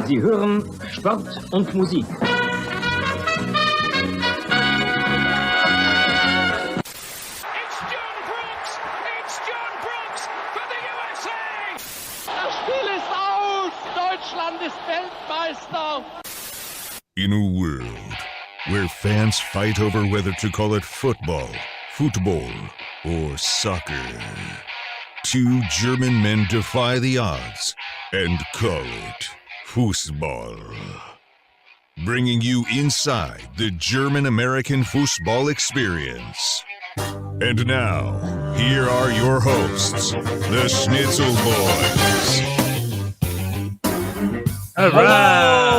Sie hören Sport und Musik. It's John Brooks for the USA! Das Spiel ist aus! Deutschland ist Weltmeister! In a world where fans fight over whether to call it football, or soccer, two German men defy the odds and call it Fußball. Bringing you inside the German-American football experience. And now, here are your hosts, the Schnitzel Boys. All right.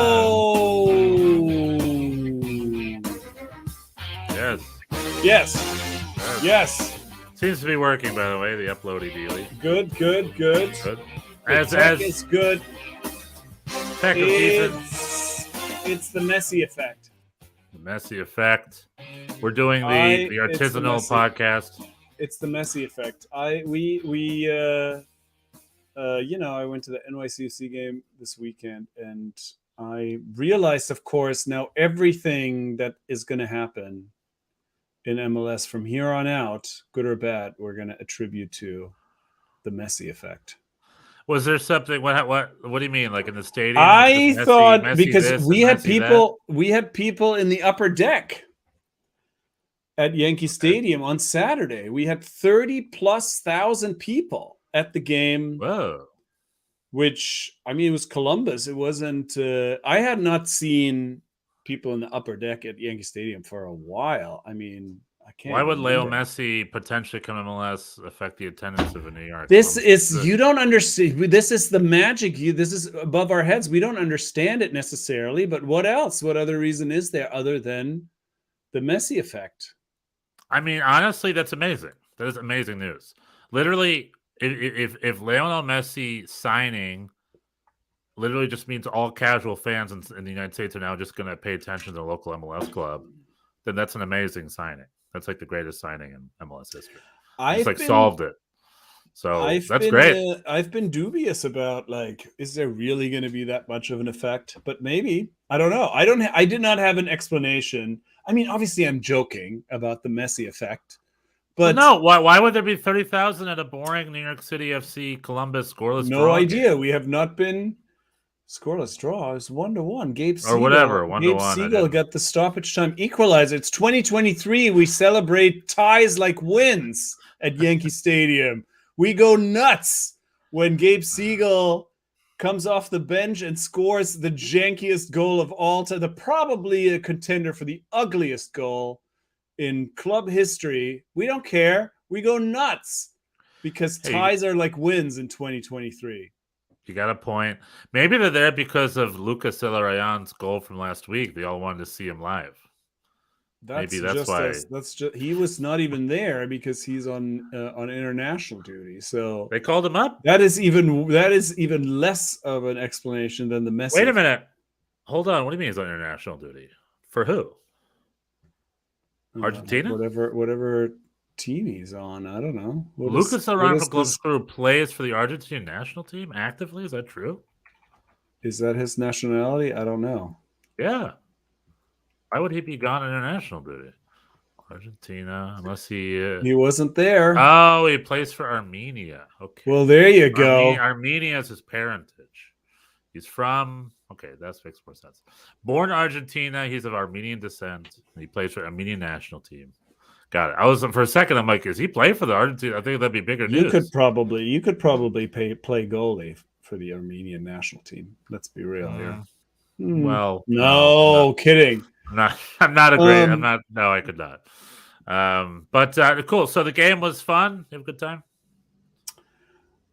Yes. Seems to be working, by the way, the uploady dealy. Good. As is good. Tech is It's the Messi effect. the Messi effect. We're doing the artisanal podcast. It's the Messi effect. I went to the NYCFC game this weekend, and I realized, of course, now everything that is going to happen in MLS from here on out, good or bad, we're going to attribute to the Messi effect. Was there something? What do you mean? Like in the stadium? I thought Messi because this we and had Messi people in the upper deck at Yankee Stadium on Saturday. We had 30,000+ people at the game. Whoa. Which, I mean, it was Columbus. It wasn't. I had not seen people in the upper deck at Yankee Stadium for a while. I mean, I can't. Why would Leo remember. Messi potentially come MLS affect the attendance of a New York? This is you don't understand. This is the magic. This is above our heads. We don't understand it necessarily. But what else? What other reason is there other than the Messi effect? I mean, honestly, that's amazing. That is amazing news. Literally, if Lionel Messi signing literally just means all casual fans in the United States are now just going to pay attention to the local MLS club, then that's an amazing signing. That's like the greatest signing in MLS history. Solved it. So that's great. I've been dubious about, like, is there really going to be that much of an effect? But maybe. I don't know. I did not have an explanation. I mean, obviously, I'm joking about the Messi effect. But no, why would there be 30,000 at a boring New York City FC Columbus scoreless draw? No idea. Game? We have not been scoreless draw. It's 1-1. Gabe Siegel, or whatever. 1-1. Gabe Siegel got the stoppage time equalizer. It's 2023. We celebrate ties like wins at Yankee Stadium. We go nuts when Gabe Siegel comes off the bench and scores the jankiest goal of all time. Probably a contender for the ugliest goal in club history. We don't care. We go nuts because ties are like wins in 2023. You got a point. Maybe they're there because of Lucas Celarayán's goal from last week. They all wanted to see him live. Maybe that's why. He was not even there because he's on international duty. So they called him up. That is even less of an explanation than the message. Wait a minute. Hold on. What do you mean he's on international duty? For who? Argentina? Whatever team he's on. I don't know. Lucas Celarayán plays for the Argentine national team actively. Is that true? Is that his nationality? I don't know. Yeah. Why would he be gone on international duty? Argentina, unless he wasn't there. Oh, he plays for Armenia. Okay. Well, there you go. Armenia is his parentage. He's from. Okay, that makes more sense. Born in Argentina, he's of Armenian descent. And he plays for Armenian national team. Got it. I was for a second. I'm like, is he play for the Argentina? I think that'd be bigger news. You could probably play goalie for the Armenian national team. Let's be real here. Well, no, kidding. I'm not a great. I'm not. No, I could not. But cool. So the game was fun. You have a good time.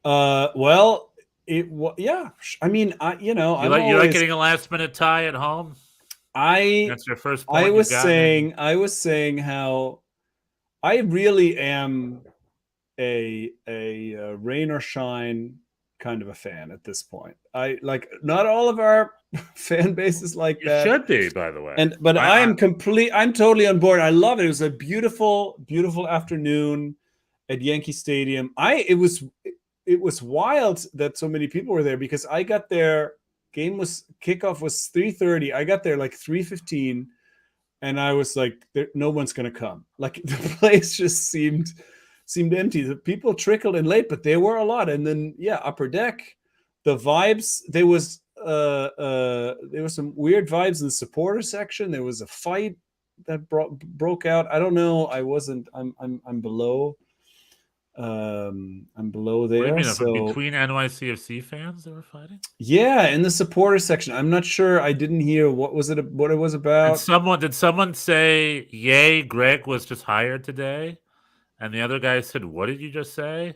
Well, yeah. I mean, you like getting a last minute tie at home. That's your first point. I was saying how I really am a rain or shine kind of a fan at this point. I like not all of our fan base is like that. Should be, by the way. But I'm totally on board. I love it. It was a beautiful, beautiful afternoon at Yankee Stadium. It was wild that so many people were there because I got there Kickoff was 3:30. I got there like 3:15, and I was like, no one's gonna come. Like the place just seemed empty. The people trickled in late, but there were a lot. And then upper deck, the vibes. There was some weird vibes in the supporter section. There was a fight that broke out. I don't know. I'm below. I'm below there. What do you mean, so between NYCFC fans that were fighting? Yeah, in the supporter section. I'm not sure. I didn't hear what it was about. Did someone say, "Yay, Greg was just hired today," and the other guy said, "What did you just say?"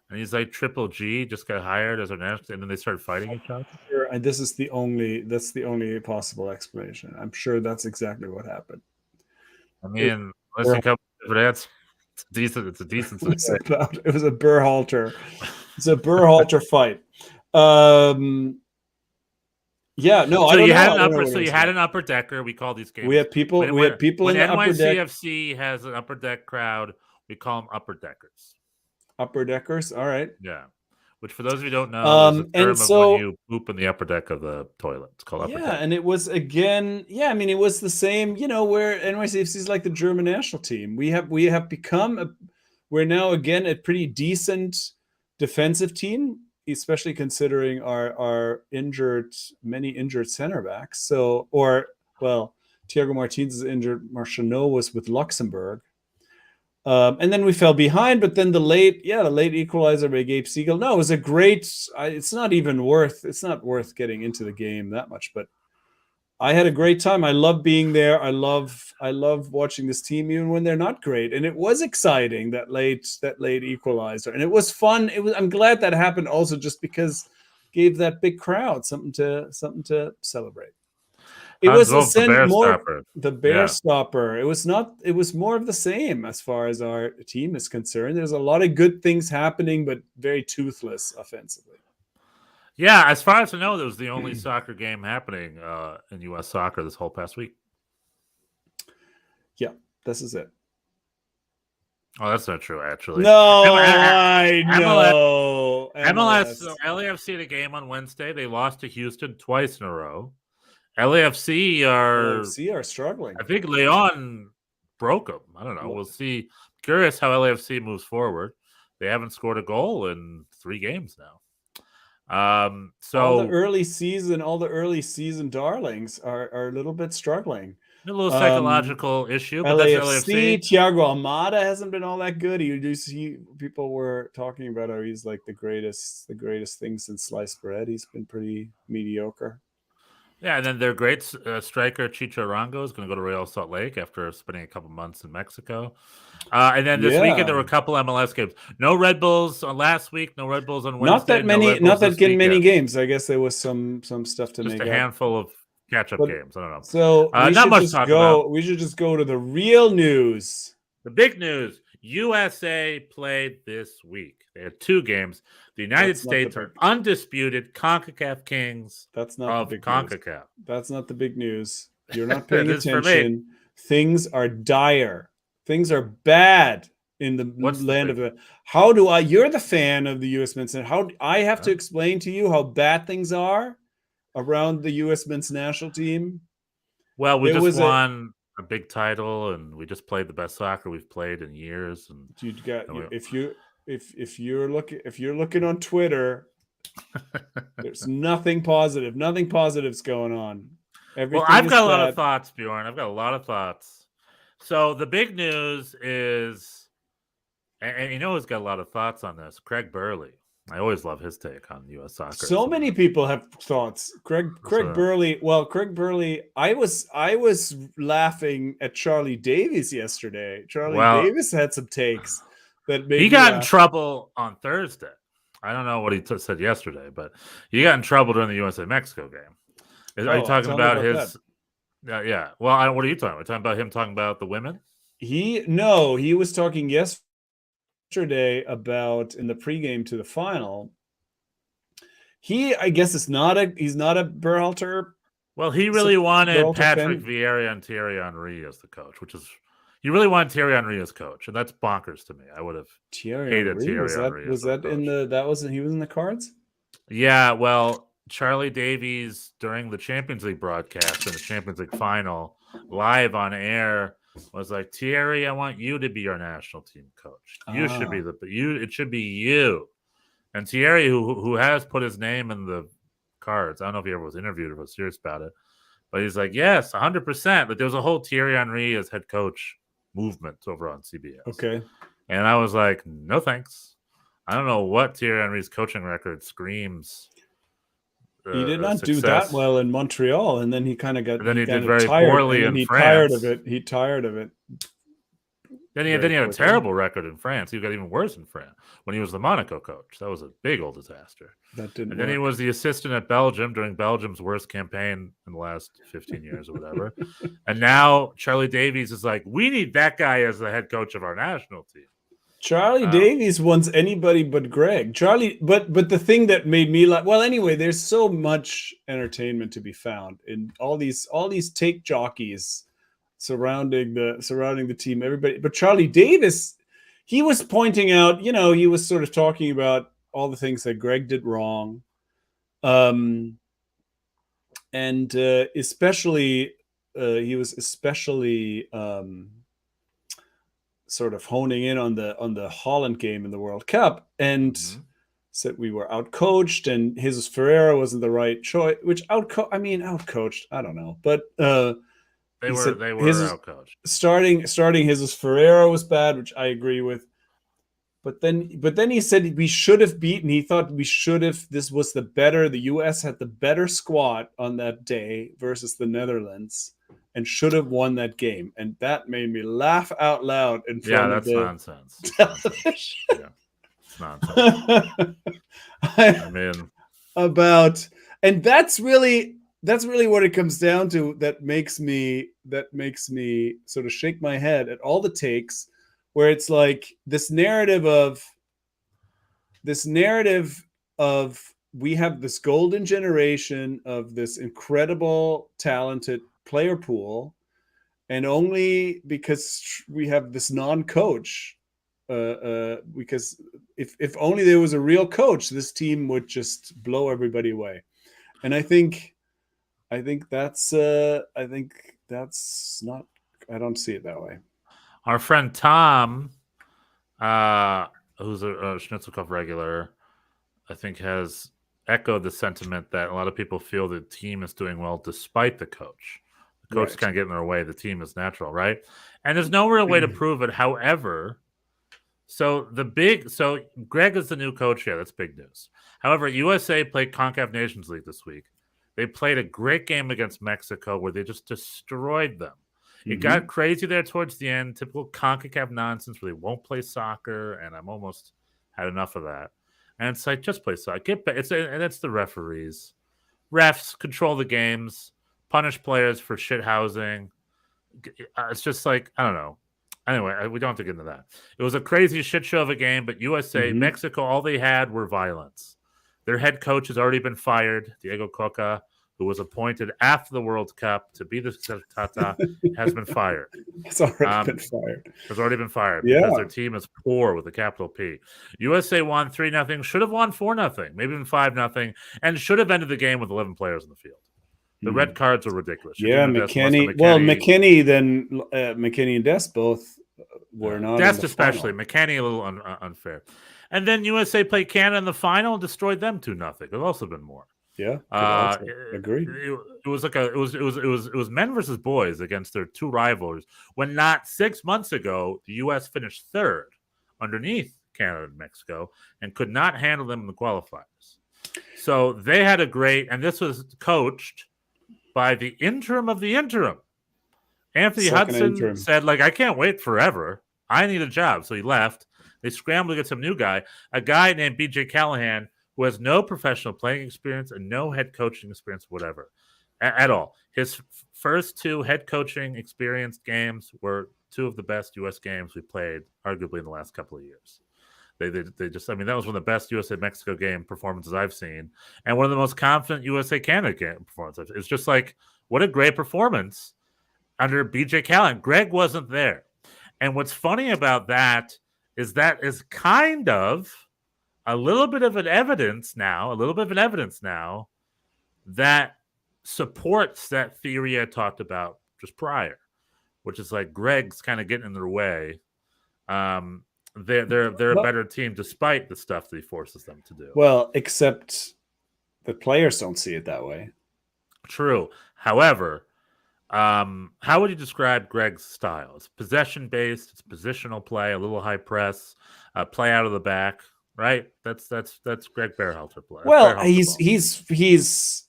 And he's like, "Triple G just got hired as our next," and then they started fighting each other. Sure, and that's the only possible explanation. I'm sure that's exactly what happened. I mean, unless you come with different answers, it's a decent. It was a Berhalter. It's a Berhalter fight. Yeah, no. So you had an upper decker. We call these games. We had people. We had people in the upper deck. NYCFC has an upper deck crowd. We call them upper deckers. Upper deckers. All right. Yeah. Which, for those of you who don't know, is a term of when you poop in the upper deck of the toilet. It's called upper deck. Yeah, and it was again. Yeah, I mean, it was the same. Where NYCFC is like the German national team. We have become we're now again a pretty decent defensive team, especially considering our many injured center backs. Thiago Martins is injured. Marchano was with Luxembourg. And then we fell behind, but then the late equalizer by Gabe Siegel. No, it was a great. It's not worth getting into the game that much, but I had a great time. I love being there. I love watching this team even when they're not great. And it was exciting, that late equalizer, and it was fun. I'm glad that happened also, just because it gave that big crowd something to celebrate. It was the bear stopper. It was more of the same as far as our team is concerned. There's a lot of good things happening, but very toothless offensively. Yeah, as far as I know, that was the only soccer game happening in U.S. soccer this whole past week. Yeah, this is it. Oh, that's not true, actually. No, I know. MLS. So LAFC had a game on Wednesday. They lost to Houston twice in a row. LAFC are struggling. I think Leon broke them. I don't know. We'll see. Curious how LAFC moves forward. They haven't scored a goal in 3 games now. So all the early season darlings are a little bit struggling. A little psychological issue. But LAFC, Thiago Almada hasn't been all that good. You do see people were talking about how he's like the greatest thing since sliced bread. He's been pretty mediocre. Yeah, and then their great striker Chicho Arango is going to go to Real Salt Lake after spending a couple months in Mexico. And then this weekend there were a couple MLS games. No Red Bulls on last week. No Red Bulls on Wednesday. Not that many. Not that many games. I guess there was some stuff to make. Just a handful of catch-up games. I don't know. So not much to talk about. We should just go to the real news. The big news. USA played this week. They had 2 games. The United States are undisputed CONCACAF kings of CONCACAF. That's not the big news. You're not paying attention. Things are dire. Things are bad in the land of the. How do I? You're the fan of the U.S. men's. How I have to explain to you how bad things are around the U.S. men's national team? Well, we just won a big title, and we just played the best soccer we've played in years. And if you're looking on Twitter, there's nothing positive. Nothing positive's going on. I've got a lot of thoughts, Bjorn. I've got a lot of thoughts. So the big news is, and who's got a lot of thoughts on this? Craig Burley. I always love his take on U.S. soccer. So many people have thoughts. Craig Burley. Well, Craig Burley. I was laughing at Charlie Davies yesterday. Davis had some takes that made he got in trouble on Thursday. I don't know what he said yesterday, but he got in trouble during the USA-Mexico game. Are you talking about his? Yeah. Well, what are you talking about? Are you talking about him talking about the women? He was talking yesterday about in the pregame to the final. I guess he's not a Berhalter. Well, he really wanted Patrick Vieira and Thierry Henry as the coach, which is you really want Thierry Henry as coach, and that's bonkers to me. I would have hated Thierry Henry. Was that in the he was in the cards? Yeah, well, Charlie Davies during the Champions League broadcast in the Champions League final, live on air, was like, Thierry, I want you to be our national team coach. You should be it should be you. And Thierry, who has put his name in the cards, I don't know if he ever was interviewed or was serious about it, but he's like, yes, 100%. But there was a whole Thierry Henry as head coach movement over on CBS. Okay. And I was like, no thanks. I don't know what Thierry Henry's coaching record screams. He did not success. do that well in Montreal, and then he kind of got. And then he did kinda very tired, poorly and in he France. tired of it. He tired of it. Then he had a terrible record in France. He got even worse in France when he was the Monaco coach. That was a big old disaster. That didn't. And then he was the assistant at Belgium during Belgium's worst campaign in the last 15 years or whatever. And now Charlie Davies is like, we need that guy as the head coach of our national team. Charlie Davies wants anybody but Greg. But the thing that made me like, well, anyway, there's so much entertainment to be found in all these take jockeys surrounding the team. Everybody, but Charlie Davies, he was pointing out, he was sort of talking about all the things that Greg did wrong, and especially he was especially. Sort of honing in on the Holland game in the World Cup, and said we were outcoached, and Jesus Ferreira wasn't the right choice. Which outcoached? I don't know, but they were outcoached. Starting Jesus Ferreira was bad, which I agree with. But then he said we should have beaten. He thought we should have. This was the U.S. had the better squad on that day versus the Netherlands, and should have won that game. And that made me laugh out loud in front of the nonsense. Television. It's nonsense. I mean, and that's really what it comes down to. That makes me sort of shake my head at all the takes, where it's like this narrative of we have this golden generation of this incredible talented player pool, and only because we have this non-coach, because if only there was a real coach, this team would just blow everybody away. And I think that's not, I don't see it that way. Our friend Tom, who's a Schnitzelkopf regular, I think has echoed the sentiment that a lot of people feel the team is doing well despite the coach. The coach is kind of getting in their way. The team is natural, right? And there's no real way to prove it. However, so Greg is the new coach. Yeah, that's big news. However, USA played CONCACAF Nations League this week. They played a great game against Mexico where they just destroyed them. It got crazy there towards the end. Typical CONCACAF nonsense where they won't play soccer, and I'm almost had enough of that. And it's like, just play soccer. And it's the referees. Refs control the games, punish players for shit housing. It's just like, I don't know. Anyway, we don't have to get into that. It was a crazy shit show of a game, but USA, Mexico, all they had were violence. Their head coach has already been fired, Diego Coca, who was appointed after the World Cup to be the Tata, has been fired. It's already been fired. Has already been fired because their team is poor with a capital P. USA won 3-0, should have won 4-0, maybe even 5-0, and should have ended the game with 11 players in the field. The red cards were ridiculous. McKinney. Well, McKinney and Dest both were not. Dest especially. McKinney a little unfair. And then USA played Canada in the final and destroyed them 2-0. There's also been more. Yeah, agreed. It was men versus boys against their two rivals. When not 6 months ago, the U.S. finished third underneath Canada and Mexico and could not handle them in the qualifiers. So they had and this was coached by the interim of the interim. Anthony Hudson said, I can't wait forever. I need a job. So he left. They scrambled to get some new guy, a guy named BJ Callahan, who has no professional playing experience and no head coaching experience, whatever, at all. His first two head coaching experienced games were two of the best U.S. games we played, arguably in the last couple of years. They just, that was one of the best USA-Mexico game performances I've seen, and one of the most confident USA-Canada game performances. It's just what a great performance under BJ Callahan. Greg wasn't there. And what's funny about that is kind of a little bit of evidence now that supports that theory I talked about just prior, which is like Greg's kind of getting in their way. They're a better team despite the stuff that he forces them to do. Well, except the players don't see it that way. True. However, how would you describe Greg's style? It's possession based. It's positional play, a little high press, play out of the back. Right. That's Greg Berhalter play. Well, Berhalter he's.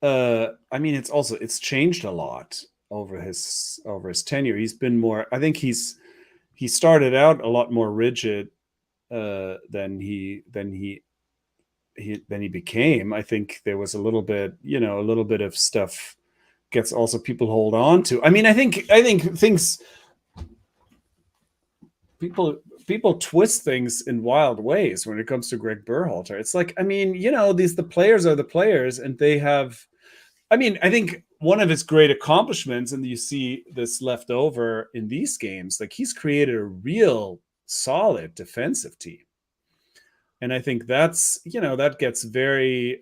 I mean, it's changed a lot over his tenure. He's been more. I think he started out a lot more rigid than he became. I think there was a little bit of stuff gets also people hold on to. I mean, I think things people twist things in wild ways when it comes to Greg Berhalter. It's like, I mean, the players are the players, and they have. I mean, I think one of his great accomplishments, and you see this left over in these games, like he's created a real solid defensive team. And I think that's, that gets very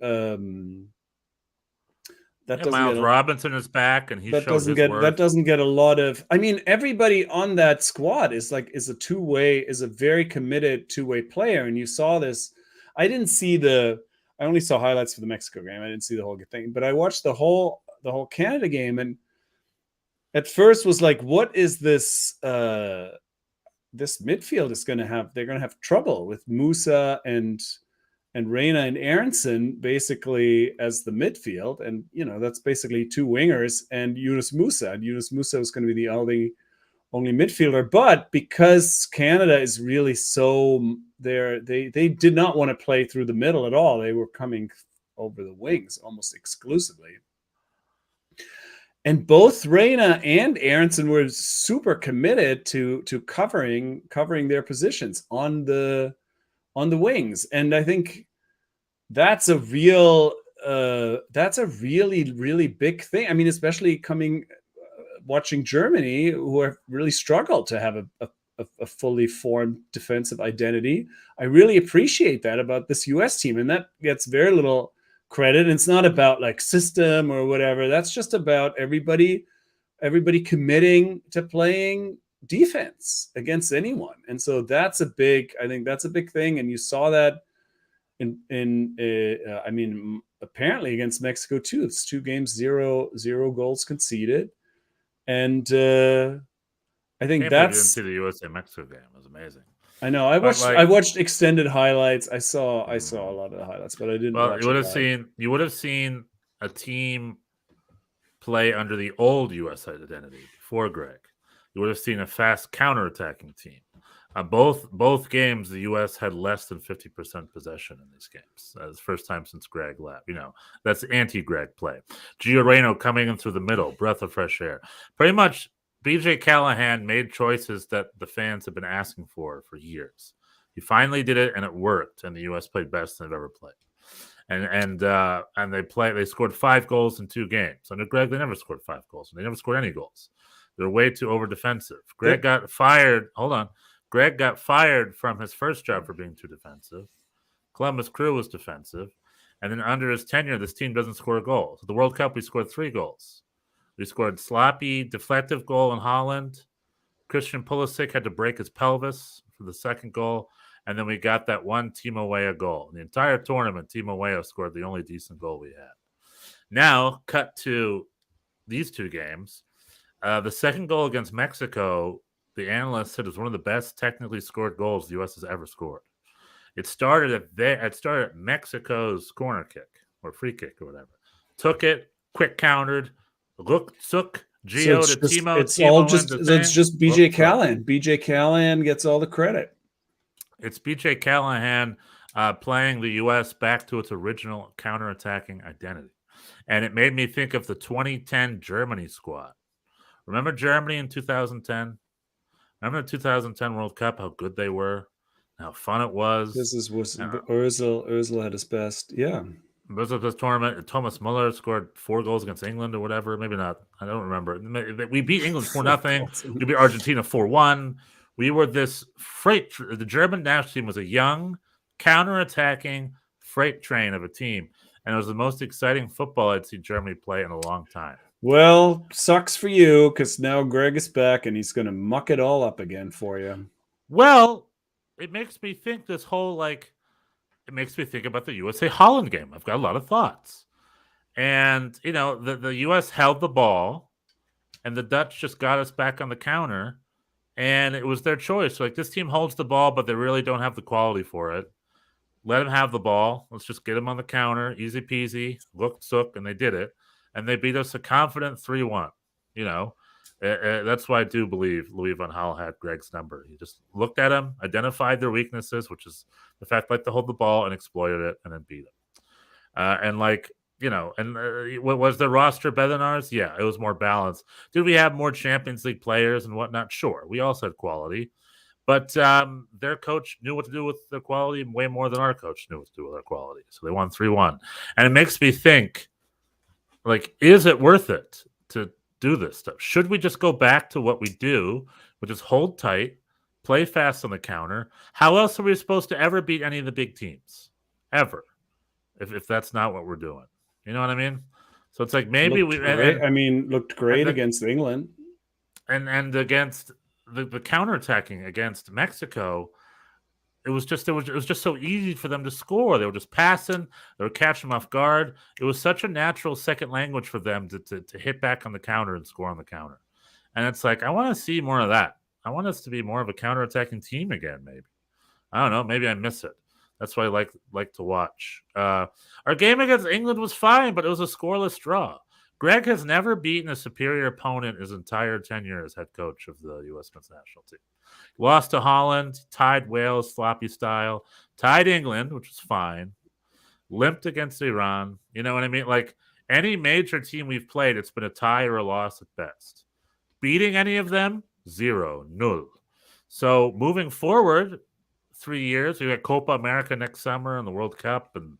Miles Robinson is back, and that doesn't get a lot of. I mean, everybody on that squad is a very committed two-way player, and you saw this. I only saw highlights for the Mexico game. I didn't see the whole thing, but I watched the whole Canada game, and at first was like, what is this? This midfield is going to have. They're going to have trouble with Musa and Reyna and Aronson basically as the midfield. And, that's basically two wingers and Yunus Musa. And Yunus Musa was going to be the only midfielder. But because Canada is really so there, they did not want to play through the middle at all. They were coming over the wings almost exclusively. And both Reyna and Aronson were super committed to covering their positions on the wings. And I think that's a really, really big thing. I mean, especially watching Germany, who have really struggled to have a fully formed defensive identity. I really appreciate that about this US team. And that gets very little credit. And it's not about like system or whatever. That's just about everybody committing to playing defense against anyone. And so I think that's a big thing. And you saw that apparently against Mexico too. It's 2 games, 0 goals conceded. And I think that's. You didn't see the USA Mexico game. It was amazing. I know. I watched extended highlights. I saw a lot of the highlights, but I didn't. Well, you would have seen a team play under the old US identity before Greg. You would have seen a fast counterattacking team. Both games, the U.S. had less than 50% possession in these games. That's the first time since Greg left. That's anti-Greg play. Gio Reyna coming in through the middle, breath of fresh air. Pretty much, BJ Callahan made choices that the fans have been asking for years. He finally did it, and it worked. And the U.S. played best they've ever played. And they scored 5 goals in 2 games. Under Greg, they never scored 5 goals. They never scored any goals. They're way too over defensive. Greg got fired. Hold on. Greg got fired from his first job for being too defensive. Columbus Crew was defensive. And then under his tenure, this team doesn't score goals. At the World Cup, we scored 3 goals. We scored sloppy, deflective goal in Holland. Christian Pulisic had to break his pelvis for the second goal. And then we got that one Timo Weah goal. In the entire tournament, Timo Weah scored the only decent goal we had. Now, cut to these 2 games. The second goal against Mexico, the analysts said, is one of the best technically scored goals the U.S. has ever scored. It started at Mexico's corner kick or free kick or whatever. Took it, quick countered, took Gio to Timo. It's just BJ Callahan. BJ Callahan gets all the credit. It's BJ Callahan playing the U.S. back to its original counterattacking identity. And it made me think of the 2010 Germany squad. Remember Germany in 2010? Remember the 2010 World Cup, how good they were, how fun it was? Ozil had his best. Yeah. This tournament, Thomas Muller scored 4 goals against England or whatever. Maybe not. I don't remember. We beat England 4-0. We beat Argentina 4-1. We were this the German national team was a young, counterattacking freight train of a team. and it was the most exciting football I'd seen Germany play in a long time. Well, sucks for you because now Greg is back and he's going to muck it all up again for you. Well, it makes me think this whole it makes me think about the USA Holland game. I've got a lot of thoughts. And, the US held the ball and the Dutch just got us back on the counter, and it was their choice. Like, this team holds the ball, but they really don't have the quality for it. Let them have the ball. Let's just get them on the counter. Easy peasy. Look, sook, and they did it. And they beat us a confident 3-1. That's why I do believe Louis van Gaal had Greg's number. He just looked at them, identified their weaknesses, which is the fact they hold the ball, and exploited it, and then beat them. What was the roster better than ours? Yeah, it was more balanced. Did we have more Champions League players and whatnot? Sure. We also had quality. But their coach knew what to do with their quality way more than our coach knew what to do with our quality. So they won 3-1. And it makes me think, is it worth it to do this stuff? Should we just go back to what we do, which is hold tight, play fast on the counter? How else are we supposed to ever beat any of the big teams? Ever. If that's not what we're doing. You know what I mean? So it's like maybe looked great against England. And against the counterattacking against Mexico, it was just so easy for them to score. They were just passing, they were catching them off guard. It was such a natural second language for them to hit back on the counter and score on the counter. And it's like, I want to see more of that. I want us to be more of a counterattacking team again, maybe. I don't know, maybe I miss it. That's why I like to watch. Our game against England was fine, but it was a scoreless draw. Greg has never beaten a superior opponent his entire tenure as head coach of the U.S. men's national team. Lost to Holland, tied Wales, sloppy style, tied England, which was fine, limped against Iran. You know what I mean? Like, any major team we've played, it's been a tie or a loss at best. Beating any of them, 0, null. So moving forward 3 years, we got Copa America next summer and the World Cup and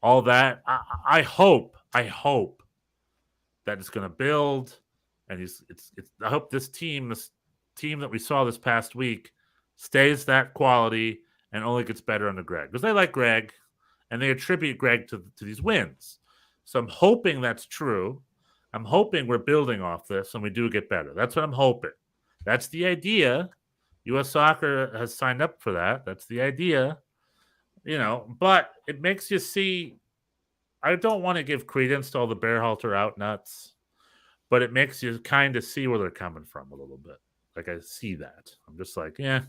all that. I hope that it's going to build, and I hope this team that we saw this past week stays that quality and only gets better under Greg, because they like Greg and they attribute Greg to these wins. So I'm hoping that's true. I'm hoping we're building off this and we do get better. That's what I'm hoping. That's the idea. U.S. Soccer has signed up for that. That's the idea. But it makes you see. I don't want to give credence to all the Berhalter out nuts, but it makes you kind of see where they're coming from a little bit. Like, I see that. I'm just like, yeah.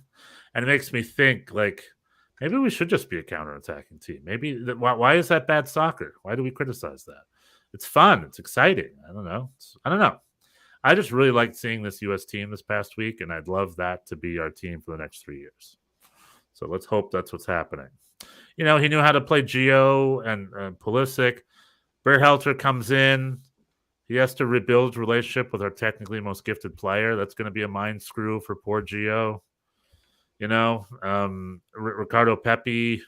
And it makes me think, maybe we should just be a counterattacking team. Maybe why is that bad soccer? Why do we criticize that? It's fun. It's exciting. I don't know. I just really liked seeing this U.S. team this past week, and I'd love that to be our team for the next 3 years. So let's hope that's what's happening. He knew how to play Gio and Pulisic. Berhalter comes in. He has to rebuild his relationship with our technically most gifted player. That's going to be a mind screw for poor Gio. Ricardo Pepi,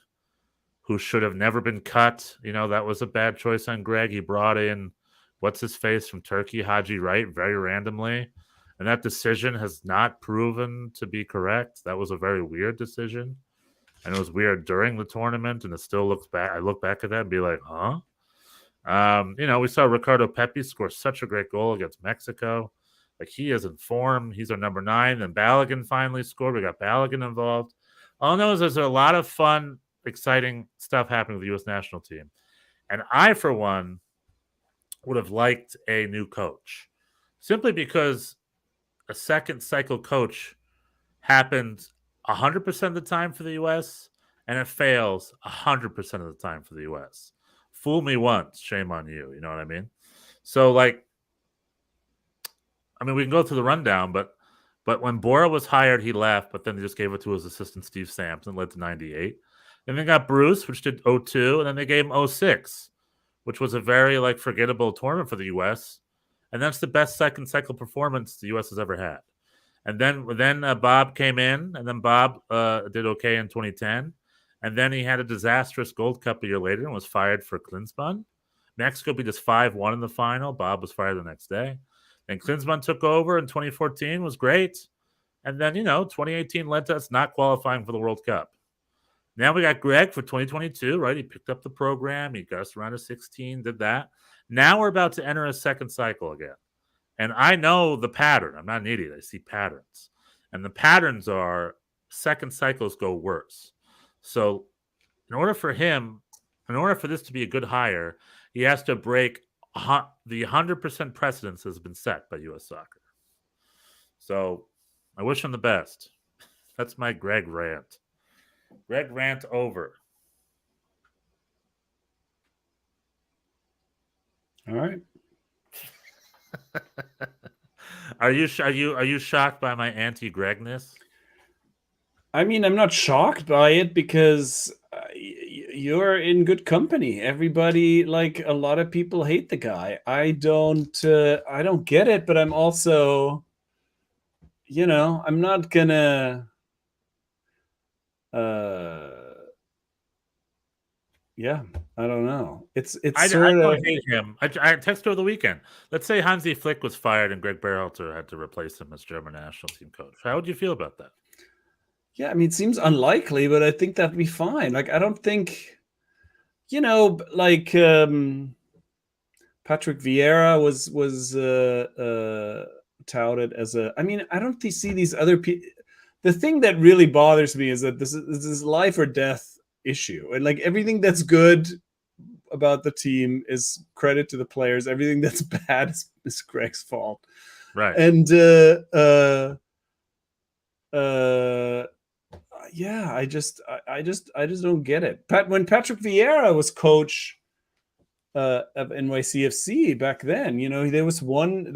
who should have never been cut. That was a bad choice on Greg. He brought in what's-his-face from Turkey, Haji Wright, very randomly. And that decision has not proven to be correct. That was a very weird decision. And it was weird during the tournament, and it still looks back. I look back at that and be like, huh? We saw Ricardo Pepi score such a great goal against Mexico. Like, he is in form. He's our number 9. Then Balogun finally scored. We got Balogun involved. All I know is there's a lot of fun, exciting stuff happening with the U.S. national team. And I, for one, would have liked a new coach, simply because a second cycle coach happens 100% of the time for the U.S., and it fails 100% of the time for the U.S. Fool me once, shame on you. You know what I mean? So, we can go through the rundown, but when Bora was hired, he left, but then they just gave it to his assistant, Steve Sampson, led to 98. Then they got Bruce, which did 02, and then they gave him 06, which was a very, forgettable tournament for the U.S., and that's the best second cycle performance the U.S. has ever had. And then Bob came in, and then Bob did okay in 2010. And then he had a disastrous Gold Cup a year later and was fired for Klinsmann. Mexico beat us 5-1 in the final. Bob was fired the next day. Then Klinsmann took over in 2014, was great. And then, 2018 led to us not qualifying for the World Cup. Now we got Greg for 2022, right? He picked up the program. He got us around to 16, did that. Now we're about to enter a second cycle again. And I know the pattern. I'm not an idiot. I see patterns. And the patterns are second cycles go worse. So in order for this to be a good hire, he has to break the 100% precedence has been set by U.S. Soccer. So I wish him the best. That's my Greg rant. Greg rant over. All right. Are you shocked by my anti-Gregness? I mean, I'm not shocked by it because you're in good company. Everybody, like a lot of people, hate the guy. I don't get it, but I'm also, I'm not gonna. Yeah, I don't know. I don't hate him. I texted over the weekend. Let's say Hansi Flick was fired and Greg Berhalter had to replace him as German national team coach. How would you feel about that? Yeah, I mean, it seems unlikely, but I think that'd be fine. Like, I don't think, like Patrick Vieira was touted as a. I mean, I don't see these other people. The thing that really bothers me is that this is life or death issue, and like everything that's good about the team is credit to the players. Everything that's bad is Greg's fault, right? And yeah, I just don't get it. When Patrick Vieira was coach of NYCFC back then, there was one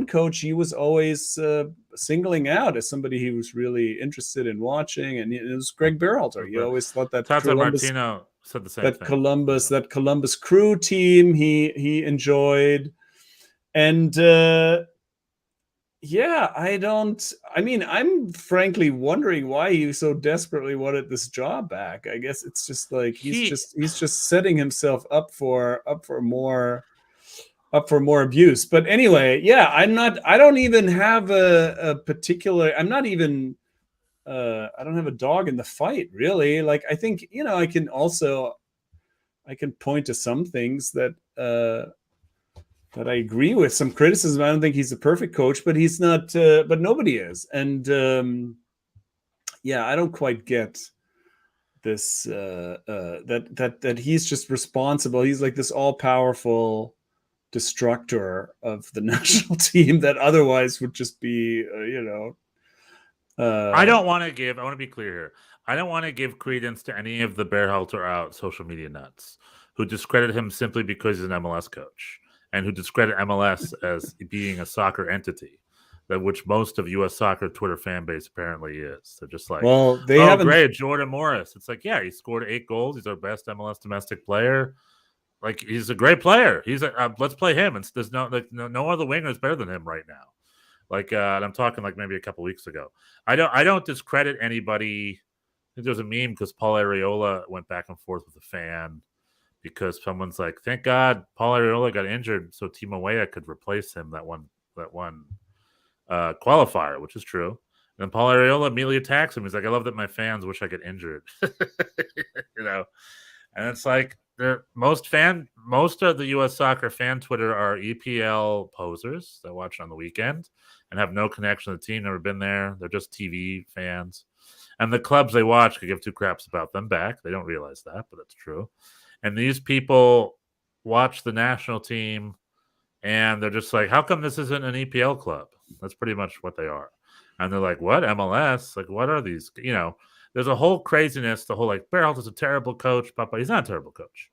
coach he was always singling out as somebody he was really interested in watching, and it was Greg Berhalter. He always thought that Tata Martino said the same that thing. That Columbus Crew team he enjoyed, and yeah, I'm frankly wondering why he so desperately wanted this job back. I guess it's just like he's just setting himself up for more abuse. But anyway, yeah, I don't even have a particular. I don't have a dog in the fight, really. Like, I think, I can point to some things that I agree with, some criticism. I don't think he's a perfect coach, but he's not. But nobody is, and yeah, I don't quite get this. That he's just responsible. He's like this all-powerful destructor of the national team that otherwise would just be, I want to be clear here. I don't want to give credence to any of the Berhalter out social media nuts who discredit him simply because he's an MLS coach, and who discredit MLS as being a soccer entity, which most of U.S. soccer Twitter fan base apparently is. They're just like, well, they haven't. Great, Jordan Morris. It's like, yeah, he scored 8 goals. He's our best MLS domestic player. Like, he's a great player. He's let's play him. And there's no other winger is better than him right now. Like, and I'm talking like maybe a couple weeks ago. I don't discredit anybody. I think there's a meme because Paul Arriola went back and forth with a fan, because someone's like, thank God Paul Arriola got injured so Timo Weah could replace him that one qualifier, which is true. And then Paul Arriola immediately attacks him. He's like, I love that my fans wish I get injured. And it's like, most of the U.S. soccer fan Twitter are EPL posers that watch on the weekend and have no connection to the team, never been there. They're just TV fans. And the clubs they watch could give 2 craps about them back. They don't realize that, but that's true. And these people watch the national team, and they're just like, how come this isn't an EPL club? That's pretty much what they are. And they're like, what? MLS? Like, what are these? There's a whole craziness. The whole, like, Berhalter's a terrible coach, but he's not a terrible coach.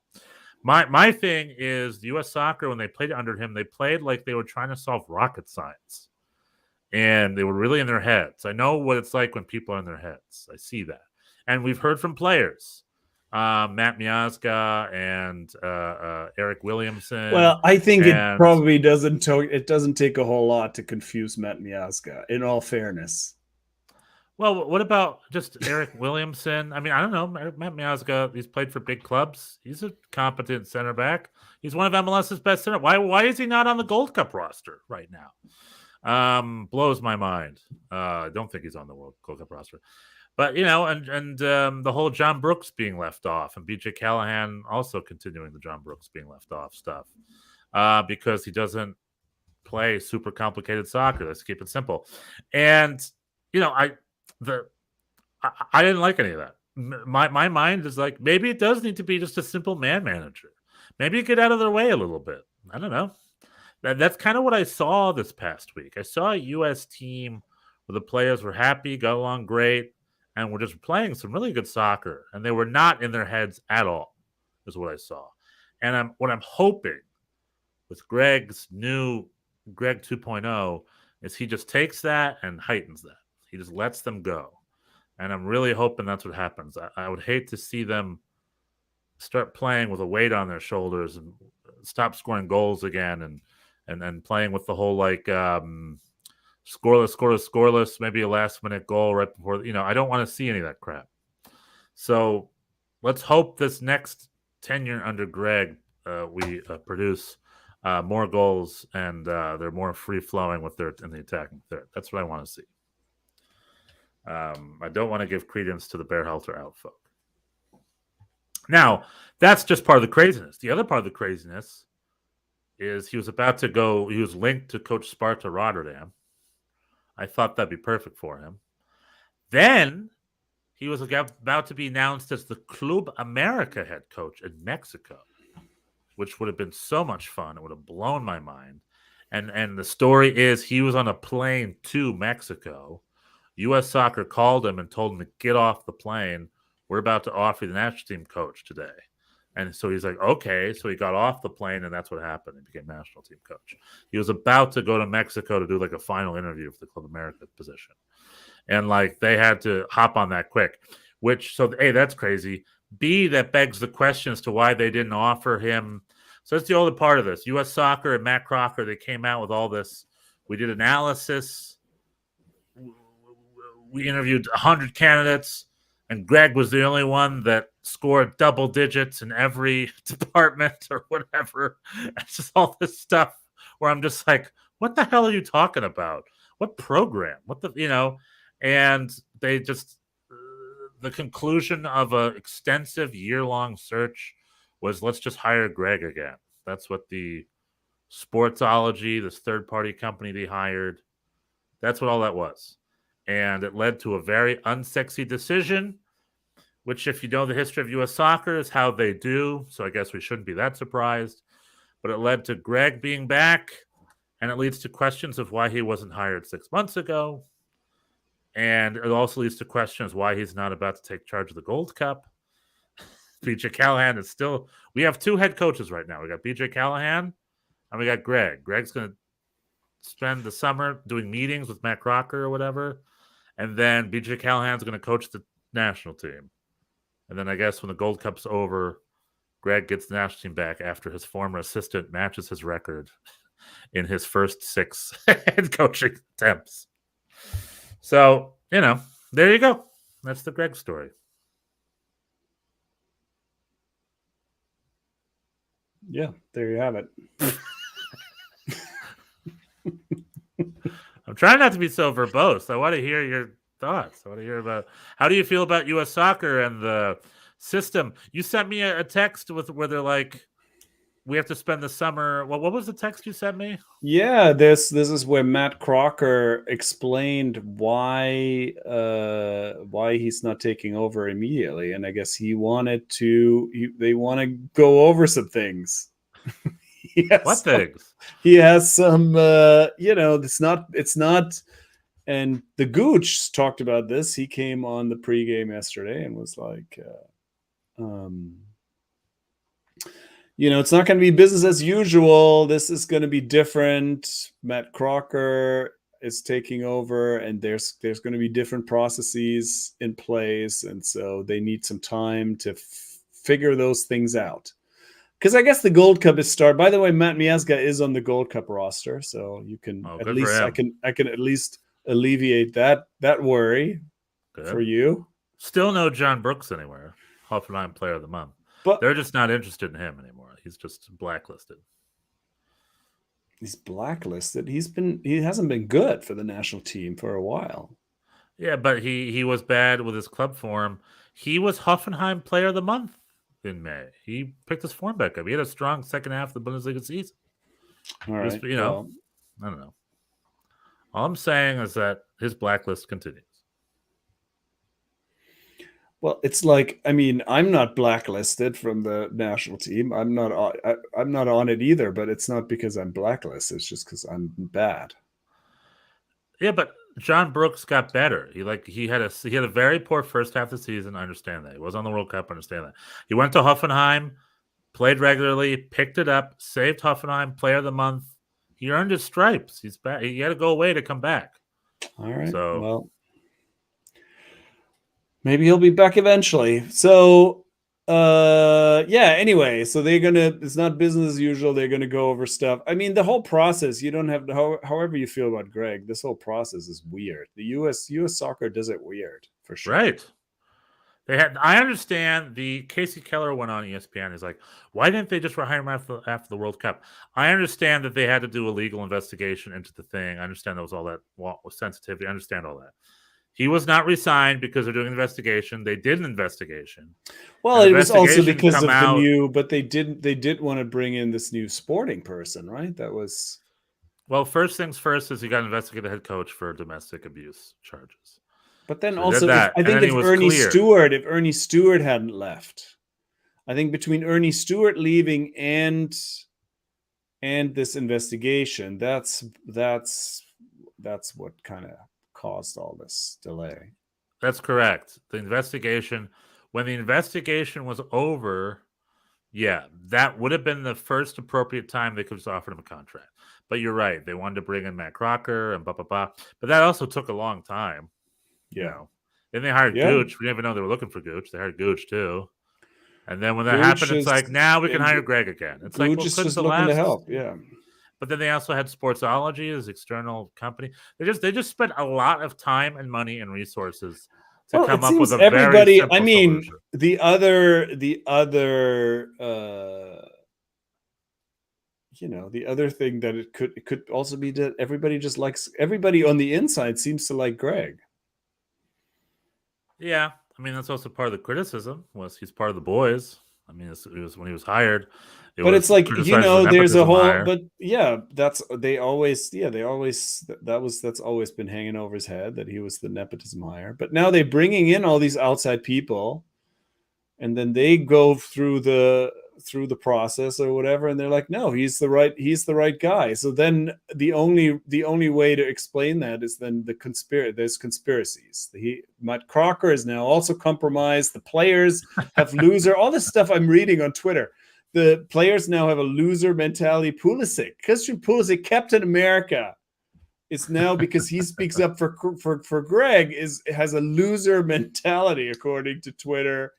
My thing is, the U.S. soccer, when they played under him, they played like they were trying to solve rocket science. And they were really in their heads. I know what it's like when people are in their heads. I see that. And we've heard from players. Matt Miazga and Eric Williamson. Well, I think it probably doesn't take a whole lot to confuse Matt Miazga, in all fairness. Well, what about just Eric Williamson? I mean, I don't know. Matt Miazga, he's played for big clubs. He's a competent center back. He's one of MLS's best center. Why is he not on the Gold Cup roster right now? Blows my mind. I don't think he's on the Gold Cup roster. But and the whole John Brooks being left off, and BJ Callahan also continuing the John Brooks being left off stuff, because he doesn't play super complicated soccer. Let's keep it simple. And I didn't like any of that. My mind is like, maybe it does need to be just a simple man manager. Maybe get out of their way a little bit. I don't know. That's kind of what I saw this past week. I saw a U.S. team where the players were happy, got along great, and were just playing some really good soccer. And they were not in their heads at all, is what I saw. And what I'm hoping with Greg's new Greg 2.0 is he just takes that and heightens that. He just lets them go. And I'm really hoping that's what happens. I would hate to see them start playing with a weight on their shoulders and stop scoring goals again and playing with the whole scoreless, maybe a last-minute goal right before. I don't want to see any of that crap. So let's hope this next tenure under Greg we produce more goals and they're more free-flowing in the attacking third. That's what I want to see. I don't want to give credence to the Berhalter out folk. Now, that's just part of the craziness. The other part of the craziness is he was about to go. He was linked to coach Sparta Rotterdam. I thought that'd be perfect for him. Then he was about to be announced as the Club America head coach in Mexico, which would have been so much fun. It would have blown my mind. And the story is he was on a plane to Mexico. U.S. Soccer called him and told him to get off the plane. We're about to offer the national team coach today. And so he's like, okay. So he got off the plane, and that's what happened. He became national team coach. He was about to go to Mexico to do like a final interview for the Club America position. And they had to hop on that quick, so A, that's crazy. B, that begs the question as to why they didn't offer him. So that's the other part of this. U.S. Soccer and Matt Crocker, they came out with all this. We did analysis. We interviewed 100 candidates, and Greg was the only one that scored double digits in every department or whatever. It's just all this stuff where I'm just like, what the hell are you talking about? What program? And they just, the conclusion of an extensive year-long search was, let's just hire Greg again. That's what the Sportsology, this third-party company they hired, that's what all that was. And it led to a very unsexy decision, which, if you know the history of U.S. soccer, is how they do. So I guess we shouldn't be that surprised. But it led to Greg being back, and it leads to questions of why he wasn't hired 6 months ago. And it also leads to questions why he's not about to take charge of the Gold Cup. BJ Callahan is still... We have two head coaches right now. We got BJ Callahan, and we got Greg. Greg's going to spend the summer doing meetings with Matt Crocker or whatever. And then BJ Callahan's going to coach the national team. And then I guess when the Gold Cup's over, Greg gets the national team back after his former assistant matches his record in his first 6 head coaching attempts. So, there you go. That's the Greg story. Yeah, there you have it. I'm trying not to be so verbose. I want to hear your thoughts. I want to hear about, how do you feel about U.S. soccer and the system? You sent me a text where they're like, we have to spend the summer. What was the text you sent me? Yeah, this is where Matt Crocker explained why he's not taking over immediately, and I guess they want to go over some things. What things? He has some, it's not. And the Gooch talked about this. He came on the pregame yesterday and was like, it's not going to be business as usual. This is going to be different. Matt Crocker is taking over, and there's going to be different processes in place, and so they need some time to figure those things out. Because I guess the Gold Cup is started. By the way, Matt Miazga is on the Gold Cup roster, so you can at least I can at least alleviate that worry for you. Still no John Brooks anywhere. Hoffenheim Player of the Month. But they're just not interested in him anymore. He's just blacklisted. He's blacklisted. He hasn't been good for the national team for a while. Yeah, but he was bad with his club form. He was Hoffenheim Player of the Month in May. He picked his form back up. He had a strong second half of the Bundesliga season. All He was, right. I don't know. All I'm saying is that his blacklist continues. Well, it's like, I mean, I'm not blacklisted from the national team. I'm not on it either, but it's not because I'm blacklisted. It's just because I'm bad. Yeah, but John Brooks got better. He had a very poor first half of the season. I understand that. He was on the World Cup. I understand that. He went to Hoffenheim, played regularly, picked it up, saved Hoffenheim Player of the Month. He earned his stripes. He's back. He had to go away to come back. All right. So, well, maybe he'll be back eventually. So, anyway, so it's not business as usual. They're going to go over stuff. I mean, the whole process, you don't have to, however you feel about Greg, this whole process is weird. The US soccer does it weird for sure. right. I understand Casey Keller went on ESPN. He's like, why didn't they just hire him after the World Cup? I understand that they had to do a legal investigation into the thing. I understand there was all that sensitivity. I understand all that. He was not re-signed because they're doing an investigation. They did an investigation. Well, it was also because of the new, but they didn't want to bring in this new sporting person, right? That was. Well, first things first is he got investigated the head coach for domestic abuse charges. But then also, I think if Ernie Stewart hadn't left, I think between Ernie Stewart leaving and this investigation, that's what kind of caused all this delay. That's correct. When the investigation was over, yeah, that would have been the first appropriate time they could have offered him a contract. But you're right. They wanted to bring in Matt Crocker and blah, blah, blah. But that also took a long time. Yeah. Then they hired Gooch. We didn't even know they were looking for Gooch. They hired Gooch too. And then when that happened, it's like, now we can hire Greg again. It's like, well, just looking to help. Yeah. But then they also had Sportsology as external company. They just spent a lot of time and money and resources to come up with a very simple solution. The other thing that it could also be that everybody on the inside seems to like Greg. Yeah, I mean, that's also part of the criticism was he's part of the boys. I mean, it was when he was hired. But it's like, there's a whole, but yeah, that's always been hanging over his head that he was the nepotism hire. But now they're bringing in all these outside people, and then they go through the process or whatever, and they're like, no, he's the right guy. So then the only way to explain that is then there's conspiracies. Matt Crocker is now also compromised. The players have all this stuff I'm reading on Twitter. The players now have a loser mentality. Christian Pulisic, Captain America, is now, because he speaks up for Greg, has a loser mentality according to Twitter.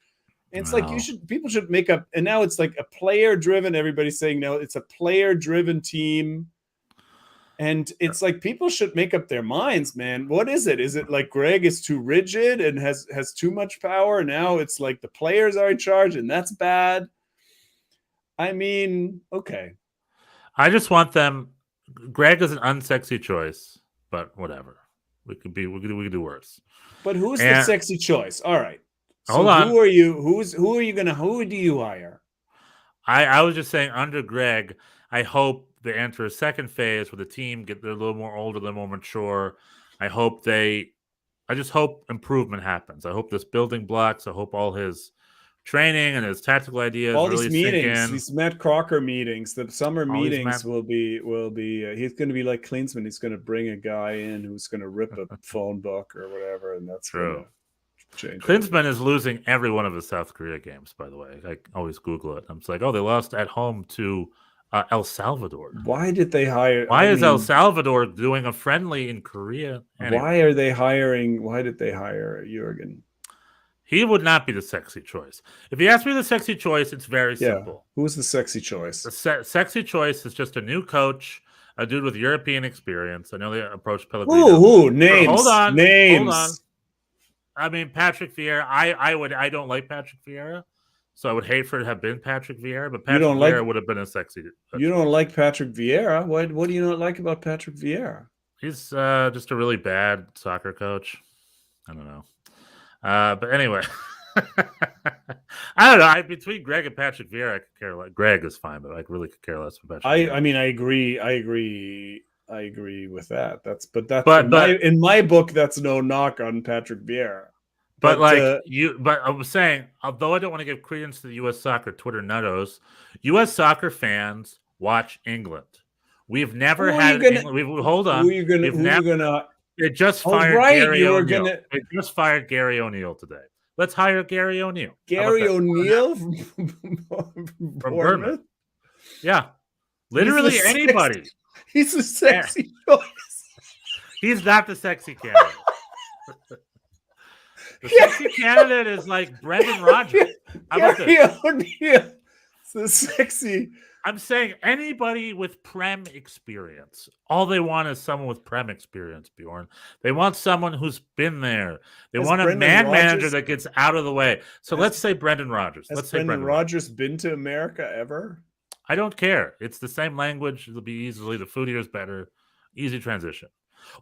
And it's like people should make up, and now it's like a player-driven. Everybody's saying now it's a player-driven team, and it's like people should make up their minds, man. What is it? Is it like Greg is too rigid and has too much power? Now it's like the players are in charge, and that's bad. I mean, okay. I just want them. Greg is an unsexy choice, but whatever. We could do worse. But who's the sexy choice? All right. So hold on. Who are you? Who do you hire? I was just saying, under Greg, I hope they enter a second phase where the team they're a little more older, they're more mature. I just hope improvement happens. I hope this building blocks. I hope all his training and his tactical ideas all really these meetings, sink in. These Matt Crocker meetings, the summer meetings will be he's going to be like Klinsmann. He's going to bring a guy in who's going to rip a phone book or whatever, and that's true. Change. Klinsmann is losing every one of his South Korea games, by the way. I always Google it. I'm just like, they lost at home to El Salvador. Why did they hire? Why is El Salvador doing a friendly in Korea? Anyway. Why did they hire Jurgen? He would not be the sexy choice. If you ask me the sexy choice, it's very simple. Who's the sexy choice? The sexy choice is just a new coach, a dude with European experience. I know they approached Pellegrino. Who? Names. Hold on. Names. I mean, Patrick Vieira. I don't like Patrick Vieira, so I would hate for it to have been Patrick Vieira. But Patrick Vieira would have been a sexy. You don't like Patrick Vieira? What do you not like about Patrick Vieira? He's just a really bad soccer coach. I don't know. But anyway, I don't know. Between Greg and Patrick Vieira, I could care less. Greg is fine, but I really could care less about Patrick Vieira. I mean, I agree with that. That's But in my book, that's no knock on Patrick Vieira. But I was saying, although I don't want to give credence to the U.S. soccer Twitter nuttos, U.S. soccer fans watch England. We've never had England. Hold on. They just fired Gary O'Neill. They just fired Gary O'Neill today. Let's hire Gary O'Neill. Gary O'Neill from Bournemouth? Yeah. Literally anybody. He's a sexy choice. He's not the sexy candidate. The sexy candidate is like Brendan Rodgers. Gary O'Neill. It's the sexy. I'm saying anybody with Prem experience. All they want is someone with Prem experience, Bjorn. They want someone who's been there. They want a manager that gets out of the way. So let's say Brendan Rodgers. Has Brendan Rodgers been to America ever? I don't care. It's the same language. It'll be easily. The food here is better. Easy transition.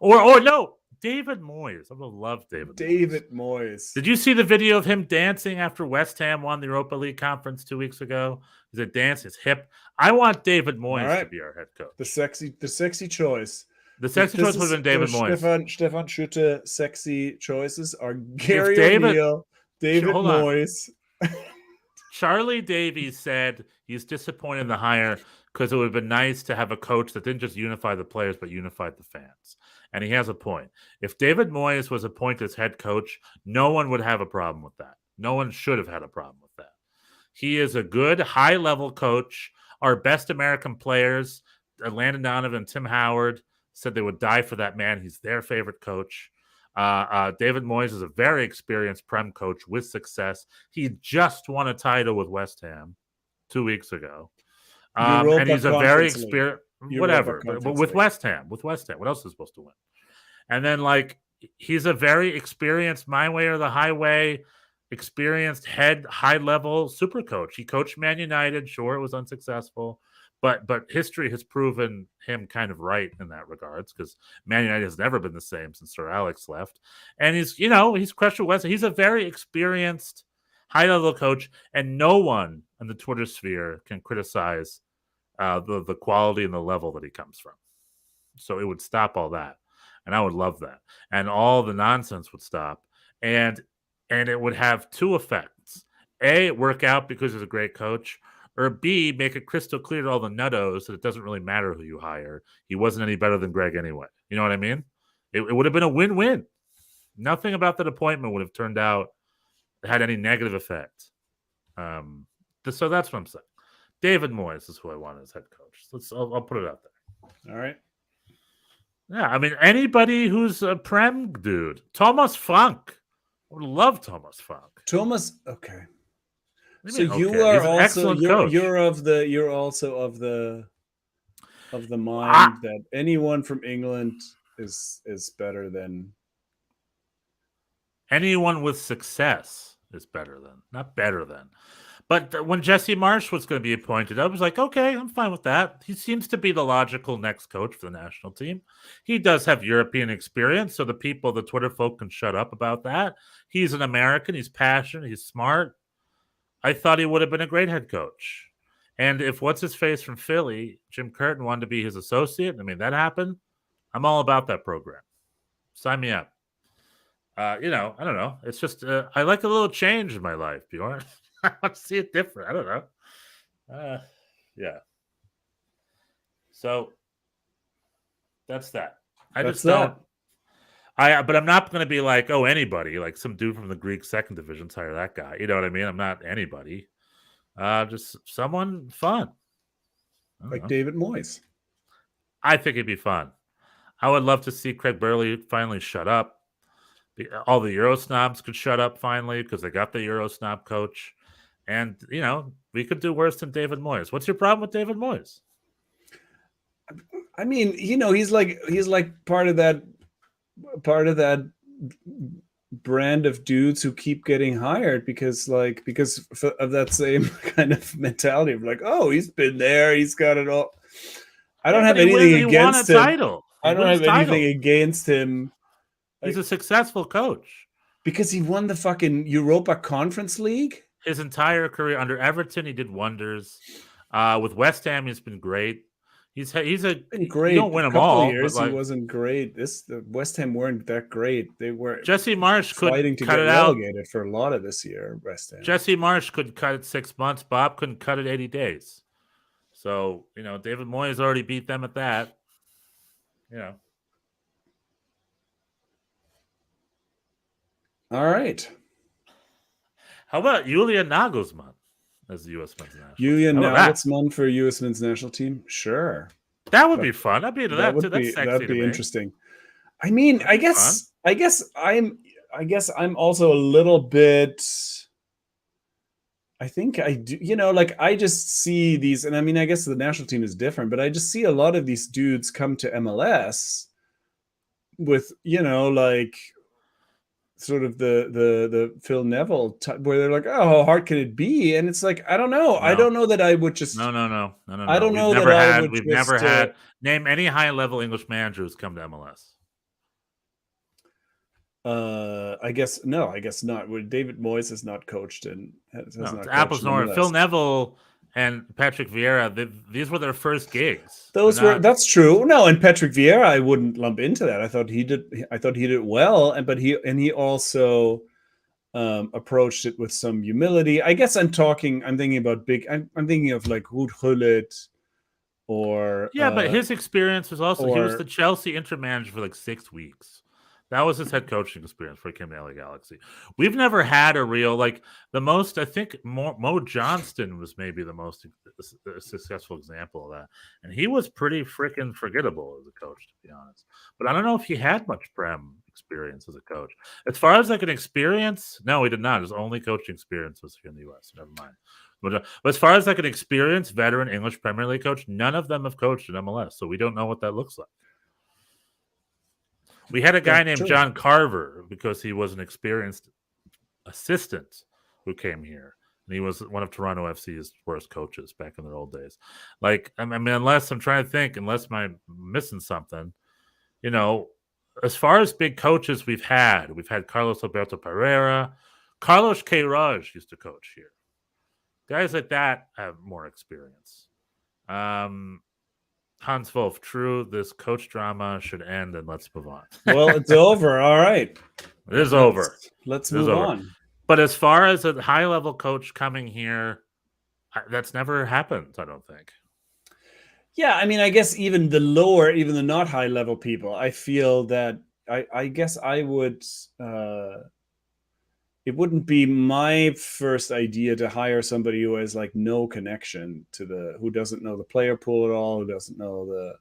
Or no, David Moyes. I would love David Moyes. Did you see the video of him dancing after West Ham won the Europa League conference 2 weeks ago? He's a dance, his hip. I want David Moyes to be our head coach. The sexy choice. The sexy choice would have been David Moyes. Stefan Schutte sexy choices are Gary O'Neill, David Moyes. Charlie Davies said he's disappointed in the hire because it would have been nice to have a coach that didn't just unify the players but unified the fans. And he has a point. If David Moyes was appointed as head coach, no one would have a problem with that. No one should have had a problem with that. He is a good, high-level coach. Our best American players, Landon Donovan and Tim Howard, said they would die for that man. He's their favorite coach. David Moyes is a very experienced Prem coach with success. He just won a title with West Ham 2 weeks ago. And he's a very experienced... Whatever, but with West Ham, what else is he supposed to win? And then, he's a very experienced my way or the highway, experienced high-level super coach. He coached Man United. Sure, it was unsuccessful, but history has proven him kind of right in that regards because Man United has never been the same since Sir Alex left. And he's crushed with West Ham. He's a very experienced high-level coach, and no one in the Twitter sphere can criticize the quality and the level that he comes from. So it would stop all that. And I would love that. And all the nonsense would stop. And it would have two effects. A, work out because he's a great coach. Or B, make it crystal clear to all the nuttos that it doesn't really matter who you hire. He wasn't any better than Greg anyway. You know what I mean? It would have been a win-win. Nothing about that appointment would have turned out had any negative effect. So that's what I'm saying. David Moyes is who I want as head coach. I'll put it out there. All right. Yeah, I mean, anybody who's a Prem dude. Thomas Frank. I would love Thomas Frank. Okay. So you are also you're also of the mind that anyone from England is better than anyone with success is better than, not better than. But when Jesse Marsch was going to be appointed, I was like, okay, I'm fine with that. He seems to be the logical next coach for the national team. He does have European experience, so the Twitter folk can shut up about that. He's an American. He's passionate. He's smart. I thought he would have been a great head coach. And if what's-his-face from Philly, Jim Curtin, wanted to be his associate, I mean, that happened. I'm all about that program. Sign me up. I don't know. It's just I like a little change in my life, Bjorn. I want to see it different. I don't know. Yeah. So that's that. But I'm not going to be like, oh, anybody, like some dude from the Greek second division, hire that guy. You know what I mean? I'm not anybody. Just someone fun. Like David Moyes. I think it'd be fun. I would love to see Craig Burley finally shut up. All the Euro snobs could shut up finally because they got the Euro snob coach. And, we could do worse than David Moyes. What's your problem with David Moyes? I mean, he's like part of that brand of dudes who keep getting hired because of that same kind of mentality of like, oh, he's been there, he's got it all. I don't have anything against him. I don't have anything against him. He's a successful coach. Because he won the fucking Europa Conference League? His entire career under Everton, he did wonders. With West Ham, he's been great. He's a Been you great. don't win A them couple all, of years but he like wasn't great. The West Ham weren't that great. They were Jesse Marsh could fighting to cut get it out. relegated for a lot of this year. West Ham. Jesse Marsh could cut it 6 months. Bob couldn't cut it 80 days. So, David Moyes already beat them at that. All right. How about Julian Nagelsmann as the U.S. men's national Julian team? How about Nagelsmann for U.S. men's national team? Sure. that would be fun. I'd be into that, That too. would That's be sexy that'd to be me. interesting. I mean, That'd be I guess I'm also a little bit. I think I do, like I just see these, and I mean, I guess the national team is different, but I just see a lot of these dudes come to MLS with, like sort of the Phil Neville where they're like, oh, how hard can it be? And it's like, I don't know. I don't know that I would just. No. I don't know We've that I never would We've just, never had name any high level English manager who's come to MLS. I guess not. David Moyes has not coached and has not It's coached apples in and oranges. MLS. Phil Neville and Patrick Vieira, these were their first gigs. That's true. No, and Patrick Vieira, I wouldn't lump into that. I thought he did well, but he also approached it with some humility. I guess I'm thinking about I'm thinking of like Ruud Gullit or but his experience was also he was the Chelsea interim manager for like 6 weeks. That was his head coaching experience before he came to LA Galaxy. We've never had a real, the most, I think Mo Johnston was maybe the most successful example of that. And he was pretty freaking forgettable as a coach, to be honest. But I don't know if he had much Prem experience as a coach. As far as an experience, no, he did not. His only coaching experience was here in the U.S. Never mind. But as far as an experienced veteran English Premier League coach, none of them have coached in MLS. So we don't know what that looks like. We had a guy named John Carver because he was an experienced assistant who came here. And he was one of Toronto FC's worst coaches back in their old days. Unless I'm trying to think, unless I'm missing something, as far as big coaches we've had Carlos Alberto Pereira. Carlos Queiroz used to coach here. Guys like that have more experience. Hans Wolf, true, this coach drama should end and let's move on. Well, it's over. All right. It is over. Let's move on. But as far as a high-level coach coming here, that's never happened, I don't think. Yeah, I mean, I guess even the not high-level people, I feel that I guess I would it wouldn't be my first idea to hire somebody who has no connection to who doesn't know the player pool at all, who doesn't know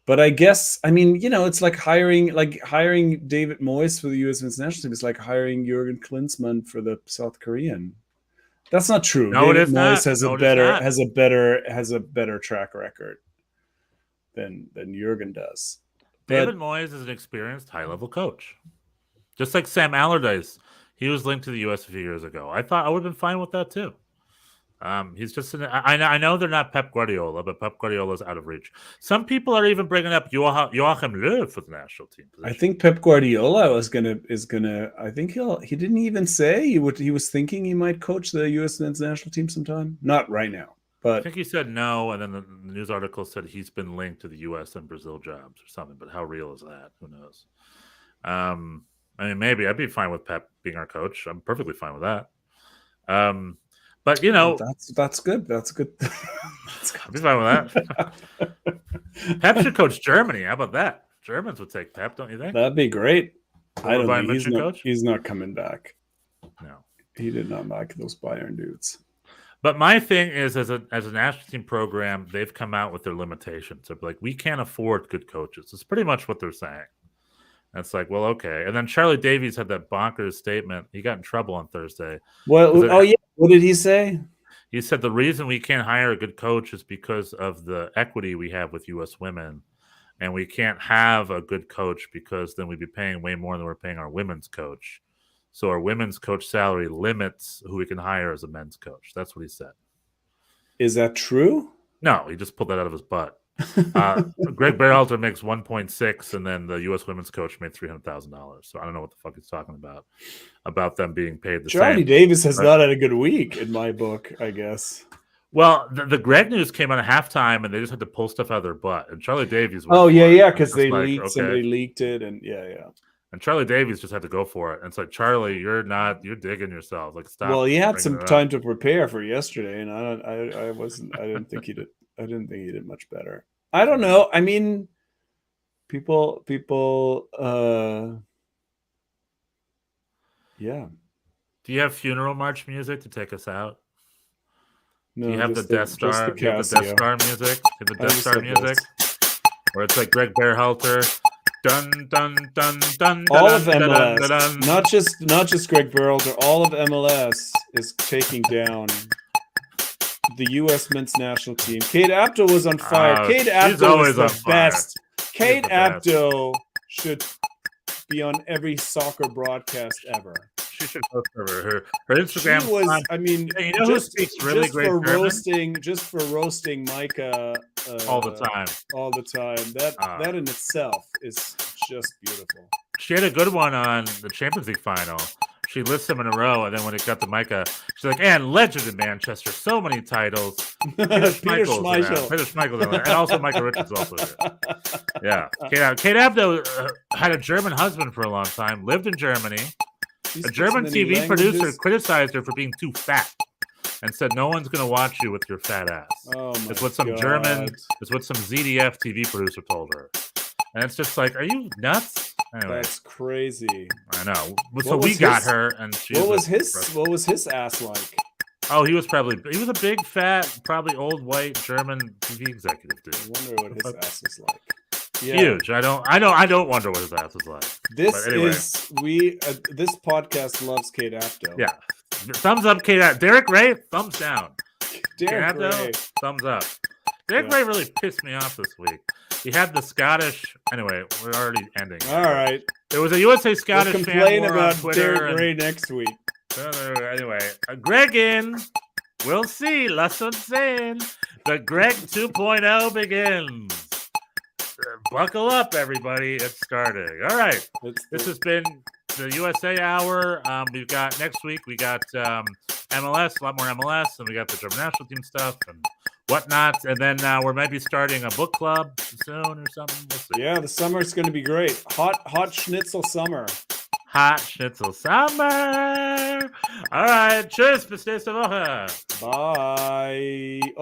but I guess, I mean, it's like hiring David Moyes for the U.S. men's national team. It's like hiring Jurgen Klinsmann for the South Korean. That's not true. No, David it is Moyes not. has a better track record than Jurgen does. David Moyes is an experienced high-level coach. Just like Sam Allardyce. He was linked to the U.S. a few years ago. I thought I would have been fine with that too. He's just I know they're not Pep Guardiola, but Pep Guardiola's out of reach. Some people are even bringing up Joachim Löw for the national team position. I think Pep Guardiola is gonna. I think he didn't even say he was thinking he might coach the U.S. men's national team sometime. Not right now, but I think he said no, and then the news article said he's been linked to the U.S. and Brazil jobs or something. But how real is that? Who knows? I mean, maybe I'd be fine with Pep being our coach. I'm perfectly fine with that. But that's good. That's good. I'd be fine with that. Pep should coach Germany. How about that? Germans would take Pep, don't you think? That'd be great. I don't think he's not coming back. No, he did not like those Bayern dudes. But my thing is, as a national team program, they've come out with their limitations. They're like, we can't afford good coaches. It's pretty much what they're saying. And it's like, well, okay. And then Charlie Davies had that bonkers statement. He got in trouble on Thursday. Well, what did he say? He said the reason we can't hire a good coach is because of the equity we have with U.S. women. And we can't have a good coach because then we'd be paying way more than we're paying our women's coach. So our women's coach salary limits who we can hire as a men's coach. That's what he said. Is that true? No, he just pulled that out of his butt. Greg Berhalter makes 1.6, and then the U.S. women's coach made $300,000. So I don't know what the fuck he's talking about them being paid the Charlie same. Davis has not had a good week in my book, I guess. Well, the Greg news came on at halftime, and they just had to pull stuff out of their butt. And Charlie Davies. Because they leaked. Okay. Somebody leaked it, and yeah. And Charlie Davies just had to go for it. And it's like, Charlie, you're digging yourself. Like, stop. Well, he had some time to prepare for yesterday, and I didn't think he did much better. I don't know. I mean, people, yeah. Do you have funeral march music to take us out? No, do you have the Death Star? Do you have the Death Star music? The Death Star music, where it's like Greg Berhalter, dun dun dun dun. All of MLS, not just Greg Berhalter. All of MLS is taking down the U.S. men's national team. Kate Apto was on fire. Kate Apto is the best. Kate Apto should be on every soccer broadcast ever. She should post her Instagram. She was, I mean, you know who speaks really great German? Just for roasting Micah all the time. That in itself is just beautiful. She had a good one on the Champions League final. She lists them in a row, and then when it got to Micah, she's like, "And legend in Manchester, so many titles." Peter Schmeichel, and also Michael Richards also did. Yeah, Kate Abdo had a German husband for a long time, lived in Germany. A German TV producer criticized her for being too fat and said, "No one's going to watch you with your fat ass." It's what some ZDF TV producer told her. And it's just like, are you nuts? Anyway, that's crazy. I know. So we got her, and she. What was his ass like? Oh, he was a big, fat, probably old white German TV executive dude. I wonder what his ass is like. Yeah. Huge. I don't wonder what his ass is like. This podcast loves Kate Apto. Yeah. Thumbs up, Kate Apto. Derek Ray, thumbs down. Derek Ray, thumbs up. Derek Ray really pissed me off this week. He had the Scottish. Anyway, we're already ending. All right. There was a USA Scottish fan complain about on Twitter. Derek Ray next week. Anyway, Greg in. We'll see. Lesson saying. The Greg 2.0 begins. Buckle up, everybody. It's starting. All right. This has been the USA Hour. We've got next week. We got MLS, a lot more MLS, and we got the German national team stuff and whatnot. And then we might be starting a book club soon or something. We'll see. Yeah, the summer's going to be great. Hot schnitzel summer. Hot schnitzel summer. All right. Tschüss. Bis nächste Woche. Bye.